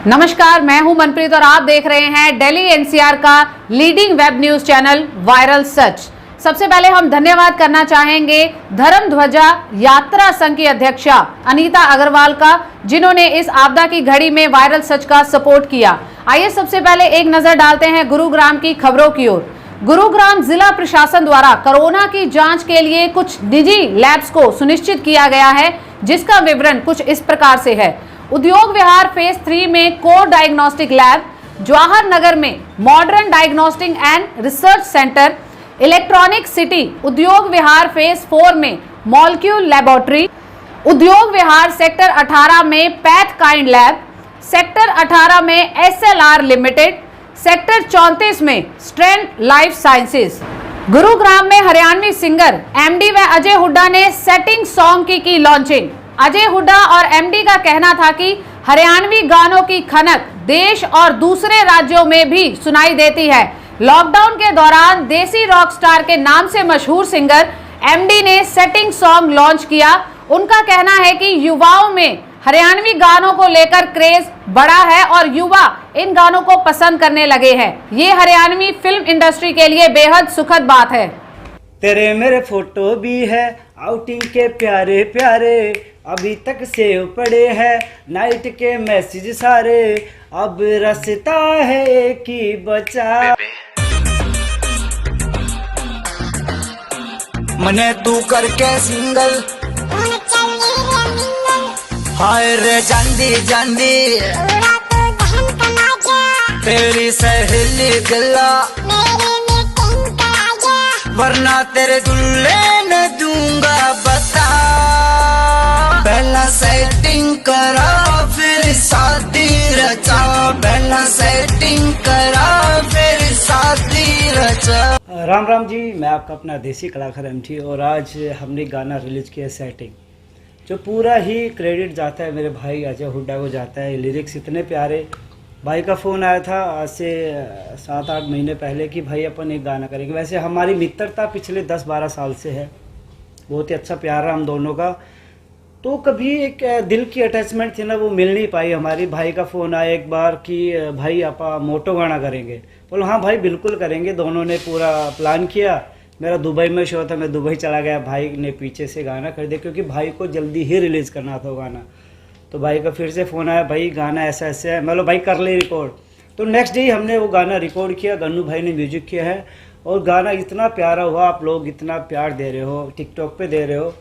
नमस्कार, मैं हूं मनप्रीत और आप देख रहे हैं दिल्ली एनसीआर का leading web news channel viral Sach. सबसे पहले हम धन्यवाद करना चाहेंगे धर्म ध्वजा यात्रा संघ की अध्यक्षा अनीता अग्रवाल का, जिन्होंने इस आपदा की घड़ी में वायरल सच का सपोर्ट किया। आइए सबसे पहले एक नजर डालते हैं गुरुग्राम की खबरों की ओर। गुरुग्राम जिला प्रशासन द्वारा कोरोना की जांच के लिए कुछ निजी लैब्स को सुनिश्चित किया गया है, जिसका विवरण कुछ इस प्रकार से है। उद्योग विहार फेज 3 में core diagnostic lab, Jawahar Nagar में modern diagnostic and research centre, electronic city उद्योग विहार फेज 4 में मॉलिक्यूल लेबोरेटरी, उद्योग विहार सेक्टर 18 में पैथकाइंड लैब, सेक्टर 18 में SLR लिमिटेड, सेक्टर 34 में स्ट्रेंथ लाइफ साइंसेज। गुरुग्राम में हरियाणवी सिंगर MD व अजय हुड्डा ने सेटिंग सॉन्ग की लॉन्चिंग। अजय हुड्डा और MD का कहना था कि हरियाणवी गानों की खनक देश और दूसरे राज्यों में भी सुनाई देती है। लॉकडाउन के दौरान देसी रॉक स्टार के नाम से मशहूर सिंगर MD ने सेटिंग सॉन्ग लॉन्च किया। उनका कहना है कि युवाओं में हरियाणवी गानों को लेकर क्रेज बढ़ा है और युवा इन गानों को पसंद करने लगे हैं। ये हरियाणवी फिल्म इंडस्ट्री के लिए बेहद सुखद बात है। तेरे मेरे फोटो भी है आउटिंग के प्यारे प्यारे, अभी तक सेव पड़े हैं नाइट के मैसेज सारे, अब रास्ता है एक ही बचा। मने तू करके सिंगल हाय रे जांदी जांदी, तेरी सहेली गला वरना तेरे दुल्हे न दूंगा बता। पहला सेटिंग करा फिर शादी रचा, पहला सेटिंग करा फिर शादी रचा। राम राम जी, मैं आपका अपना देसी कलाकार MT और आज हमने गाना रिलीज किया सेटिंग, जो पूरा ही क्रेडिट जाता है मेरे भाई अजय हुड्डा को जाता है। लिरिक्स इतने प्यारे। भाई का फ़ोन आया था आज से 7-8 महीने पहले कि भाई अपन एक गाना करेंगे। वैसे हमारी मित्रता पिछले 10-12 साल से है, बहुत ही अच्छा प्यार है हम दोनों का। तो कभी एक दिल की अटैचमेंट थी ना, वो मिल नहीं पाई हमारी। भाई का फ़ोन आया एक बार कि भाई आप मोटो गाना करेंगे। बोलो हाँ भाई बिल्कुल करेंगे। दोनों ने पूरा प्लान किया। मेरा दुबई में शो था, मैं दुबई चला गया। भाई ने पीछे से गाना कर दिया क्योंकि भाई को जल्दी ही रिलीज़ करना था वो गाना। तो भाई का फिर से फ़ोन आया, भाई गाना ऐसा ऐसा है। मतलब भाई कर ले रिकॉर्ड। तो नेक्स्ट डे हमने वो गाना रिकॉर्ड किया, गन्नू भाई ने म्यूजिक किया है और गाना इतना प्यारा हुआ। आप लोग इतना प्यार दे रहे हो, टिकटॉक पे दे रहे हो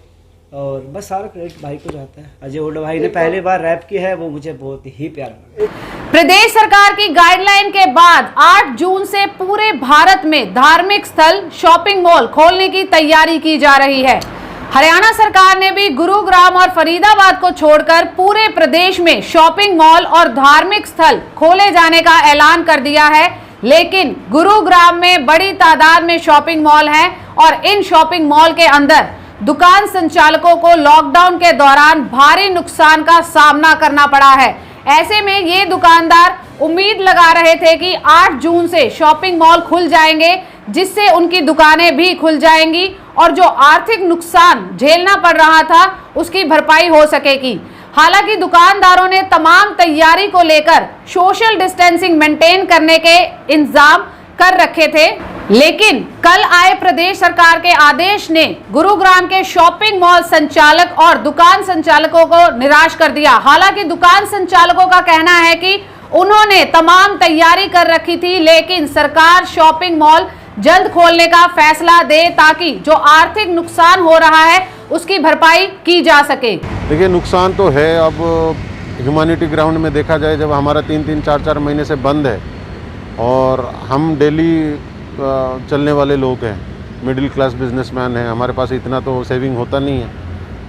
और बस सारा क्रेडिट भाई को जाता है। अजय हुड्डा भाई ने पहली बार रैप की है, वो मुझे बहुत ही प्यारा लगा। प्रदेश सरकार की गाइडलाइन के बाद 8 जून से पूरे भारत में धार्मिक स्थल, शॉपिंग मॉल खोलने की तैयारी की जा रही है। हरियाणा सरकार ने भी गुरुग्राम और फरीदाबाद को छोड़कर पूरे प्रदेश में शॉपिंग मॉल और धार्मिक स्थल खोले जाने का ऐलान कर दिया है। लेकिन गुरुग्राम में बड़ी तादाद में शॉपिंग मॉल हैं और इन शॉपिंग मॉल के अंदर दुकान संचालकों को लॉकडाउन के दौरान भारी नुकसान का सामना करना पड़ा है। ऐसे में ये दुकानदार उम्मीद लगा रहे थे कि 8 जून से शॉपिंग मॉल खुल जाएंगे, जिससे उनकी दुकानें भी खुल जाएंगी और जो आर्थिक नुकसान झेलना पड़ रहा था उसकी भरपाई हो सकेगी। हालांकि दुकानदारों ने तमाम तैयारी को लेकर सोशल डिस्टेंसिंग मेंटेन करने के इंतजाम कर रखे थे, लेकिन कल आए प्रदेश सरकार के आदेश ने गुरुग्राम के शॉपिंग मॉल संचालक और दुकान संचालकों को निराश कर दिया। हालांकि दुकान संचालकों का कहना है कि उन्होंने तमाम तैयारी कर रखी थी, लेकिन सरकार शॉपिंग मॉल जल्द खोलने का फैसला दे ताकि जो आर्थिक नुकसान हो रहा है उसकी भरपाई की जा सके। देखिए नुकसान तो है। अब ह्यूमैनिटी ग्राउंड में देखा जाए, जब हमारा 3-3, 4-4 महीने से बंद है और हम डेली चलने वाले लोग हैं, मिडिल क्लास बिजनेसमैन हैं, हमारे पास इतना तो सेविंग होता नहीं है।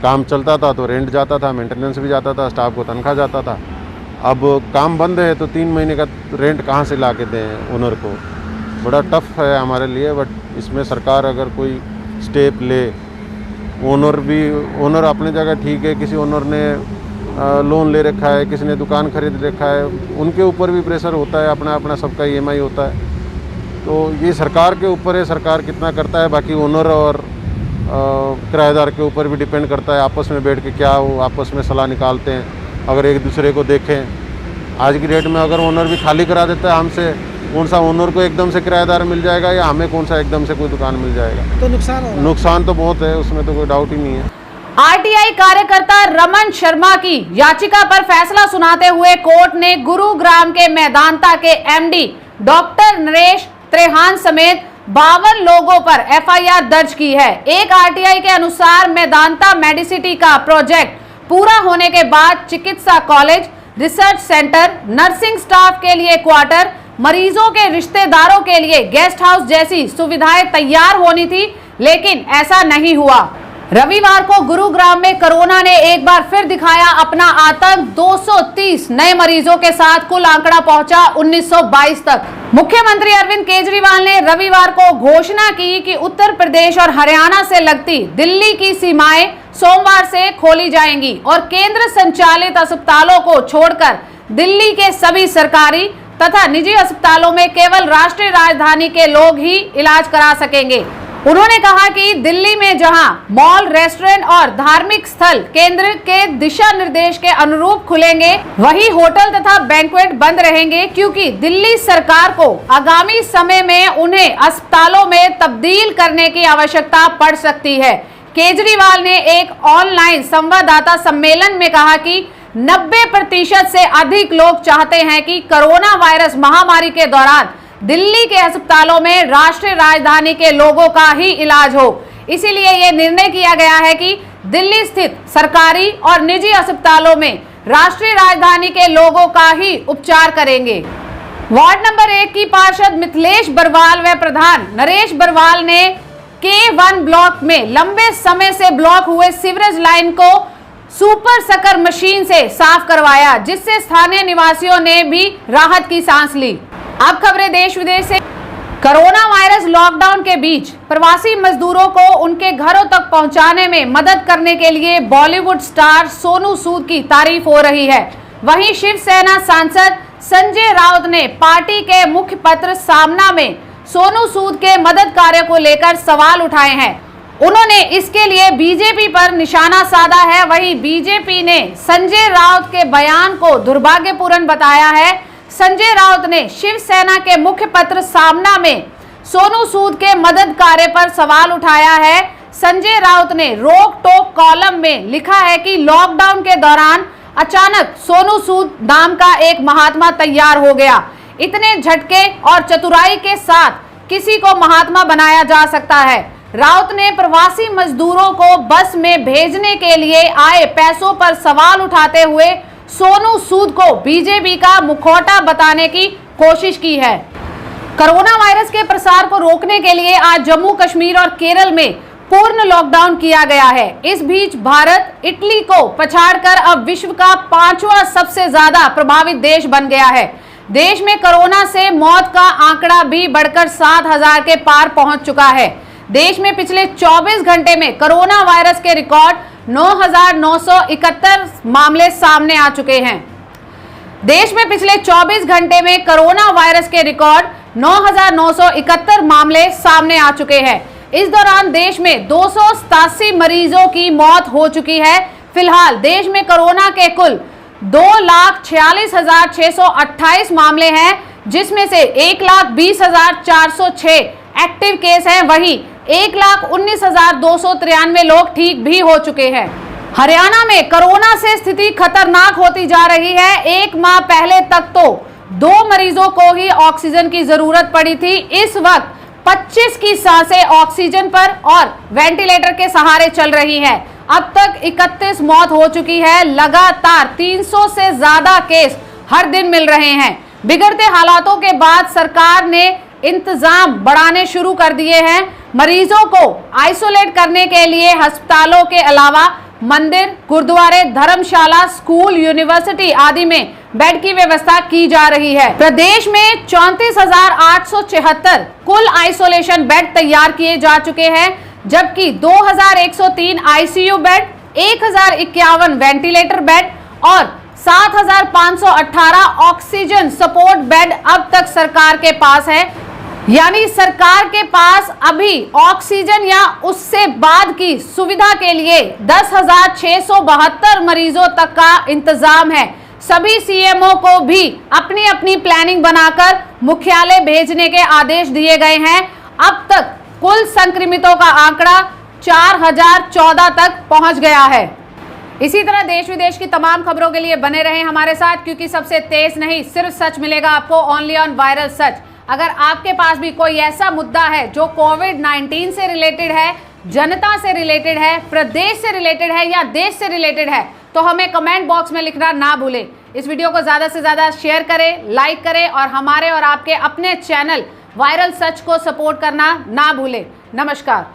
काम चलता था तो रेंट जाता था, मेंटेनेंस भी जाता था, स्टाफ को तनख्वाह जाता था। अब काम बंद है तो 3 महीने का रेंट कहाँ से ला के दें ओनर को? बड़ा टफ है हमारे लिए। बट इसमें सरकार अगर कोई स्टेप ले, ओनर अपनी जगह ठीक है, किसी ओनर ने लोन ले रखा है, किसी ने दुकान खरीद रखा है, उनके ऊपर भी प्रेशर होता है, अपना अपना सबका EMI होता है। तो ये सरकार के ऊपर है, सरकार कितना करता है। बाकी ओनर और किराएदार के ऊपर भी डिपेंड करता है। आपस में बैठ के क्या वो आपस में सलाह निकालते हैं। अगर एक दूसरे को देखें आज की डेट में अगर ओनर भी खाली करा देता है हमसे, कौन सा ओनर को एकदम से किराएदार मिल जाएगा या हमें कौन सा एकदम से कोई दुकान मिल जाएगा। तो नुकसान होगा। नुकसान तो बहुत है, उसमें तो कोई डाउट ही नहीं है। आरटीआई कार्यकर्ता रमन शर्मा की याचिका पर फैसला सुनाते हुए कोर्ट ने गुरुग्राम के मेदांता के एमडी डॉक्टर नरेश त्रेहान समेत 52 लोगों पर एफआईआर दर्ज की है। एक आरटीआई के अनुसार मेदांता मेडिसिटी का प्रोजेक्ट पूरा होने के बाद चिकित्सा college, research centre, nursing staff के लिए क्वार्टर, मरीजों के रिश्तेदारों के लिए गेस्ट हाउस जैसी सुविधाएं तैयार होनी थी, लेकिन ऐसा नहीं हुआ। रविवार को गुरुग्राम में कोरोना ने एक बार फिर दिखाया अपना आतंक। 230 नए मरीजों के साथ कुल आंकड़ा पहुंचा 1922 तक। मुख्यमंत्री अरविंद केजरीवाल ने रविवार को घोषणा की कि उत्तर प्रदेश और हरियाणा से लगती दिल्ली की सीमाएं सोमवार से खोली जाएंगी और केंद्र संचालित अस्पतालों को छोड़कर दिल्ली के सभी सरकारी तथा निजी अस्पतालों में केवल राष्ट्रीय राजधानी के लोग ही इलाज करा सकेंगे। उन्होंने कहा कि दिल्ली में जहां मॉल, रेस्टोरेंट और धार्मिक स्थल केंद्र के दिशा निर्देश के अनुरूप खुलेंगे, वहीं होटल तथा बैंक्वेट बंद रहेंगे, क्योंकि दिल्ली सरकार को आगामी समय में उन्हें अस्पतालों में तब्दील करने की आवश्यकता पड़ सकती है। केजरीवाल ने एक ऑनलाइन संवाददाता सम्मेलन में कहा कि 90% से अधिक लोग चाहते हैं कि कोरोना वायरस महामारी के दौरान दिल्ली के अस्पतालों में राष्ट्रीय राजधानी के लोगों का ही इलाज हो। इसीलिए ये निर्णय किया गया है कि दिल्ली स्थित सरकारी और निजी अस्पतालों में राष्ट्रीय राजधानी के लोगों का ही उपचार करेंगे। वार्ड नंबर 1 की पार्षद मिथिलेश बरवाल व प्रधान नरेश बरवाल ने K1 ब्लॉक में लंबे समय से ब्लॉक हुए सीवरेज लाइन को सुपर सकर मशीन से साफ करवाया, जिससे स्थानीय निवासियों ने भी राहत की सांस ली। अब खबरें देश विदेश से। कोरोना वायरस लॉकडाउन के बीच प्रवासी मजदूरों को उनके घरों तक पहुंचाने में मदद करने के लिए बॉलीवुड स्टार सोनू सूद की तारीफ हो रही है। वहीं शिवसेना सांसद संजय राउत ने पार्टी के मुखपत्र सामना में सोनू सूद के मदद कार्य को लेकर सवाल उठाए हैं। उन्होंने इसके लिए बीजेपी पर निशाना साधा है। वहीं बीजेपी ने संजय राउत के बयान को दुर्भाग्यपूर्ण बताया है। संजय राउत ने शिवसेना के मुखपत्र सामना में सोनू सूद के मदद कार्य पर सवाल उठाया है। संजय राउत ने रोक टोक कॉलम में लिखा है कि लॉकडाउन के दौरान अचानक सोनू सूद नाम का एक महात्मा तैयार हो गया। इतने झटके और चतुराई के साथ किसी को महात्मा बनाया जा सकता है। राउत ने प्रवासी मजदूरों को बस में भेजने के लिए आए पैसों पर सवाल उठाते हुए सोनू सूद को बीजेपी का मुखौटा बताने की कोशिश की है। कोरोना वायरस के प्रसार को रोकने के लिए आज जम्मू कश्मीर और केरल में पूर्ण लॉकडाउन किया गया है। इस बीच भारत इटली को पछाड़कर अब विश्व का 5वां सबसे ज्यादा प्रभावित देश बन गया है। देश में कोरोना से मौत का आंकड़ा भी बढ़कर 7,000 के पार पहुंच चुका है। देश में पिछले 24 घंटे में कोरोना वायरस के रिकॉर्ड 9,971 मामले सामने आ चुके हैं। देश में पिछले 24 घंटे में कोरोना वायरस के रिकॉर्ड 9,971 मामले सामने आ चुके हैं। इस दौरान देश में 287 मरीजों की मौत हो चुकी है। फिलहाल देश में कोरोना के कुल 2,46,628 मामले हैं, जिसमें से 1,20,406 एक्टिव केस हैं। वहीं 1,19,293 लोग ठीक भी हो चुके हैं। हरियाणा में कोरोना से स्थिति खतरनाक होती जा रही है। एक माह पहले तक तो 2 मरीजों को ही ऑक्सीजन की जरूरत पड़ी थी। इस वक्त 25 की सांसें ऑक्सीजन पर और वेंटिलेटर के सहारे चल रही हैं। अब तक 31 मौत हो चुकी है। लगातार 300 से ज्यादा केस हर दिन मिल रहे हैं। बिगड़ते हालातों के बाद सरकार ने इंतजाम बढ़ाने शुरू कर दिए हैं। मरीजों को आइसोलेट करने के लिए अस्पतालों के अलावा मंदिर, गुरुद्वारे, धर्मशाला, स्कूल, यूनिवर्सिटी आदि में बेड की व्यवस्था की जा रही है। प्रदेश में 34,876 कुल आइसोलेशन बेड तैयार किए जा चुके हैं, जबकि 2,103 आईसीयू बेड, 1,051 वेंटिलेटर बेड और 7,518 ऑक्सीजन सपोर्ट बेड अब तक सरकार के पास है। यानी सरकार के पास अभी ऑक्सीजन या उससे बाद की सुविधा के लिए 10,672 मरीजों तक का इंतजाम है। सभी सीएमओ को भी अपनी अपनी प्लानिंग बनाकर मुख्यालय भेजने के आदेश दिए गए हैं। अब तक कुल संक्रमितों का आंकड़ा 4014 तक पहुंच गया है। इसी तरह देश विदेश की तमाम खबरों के लिए बने रहें हमारे साथ, क्योंकि सबसे तेज नहीं सिर्फ सच मिलेगा आपको ओनली ऑन वायरल सच। अगर आपके पास भी कोई ऐसा मुद्दा है जो कोविड-19 से रिलेटेड है, जनता से रिलेटेड है, प्रदेश से रिलेटेड है या देश से रिलेटेड है, तो हमें कमेंट बॉक्स में लिखना ना भूलें। इस वीडियो को ज़्यादा से ज़्यादा शेयर करें, लाइक करें और हमारे और आपके अपने चैनल वायरल सच को सपोर्ट करना ना भूलें। नमस्कार।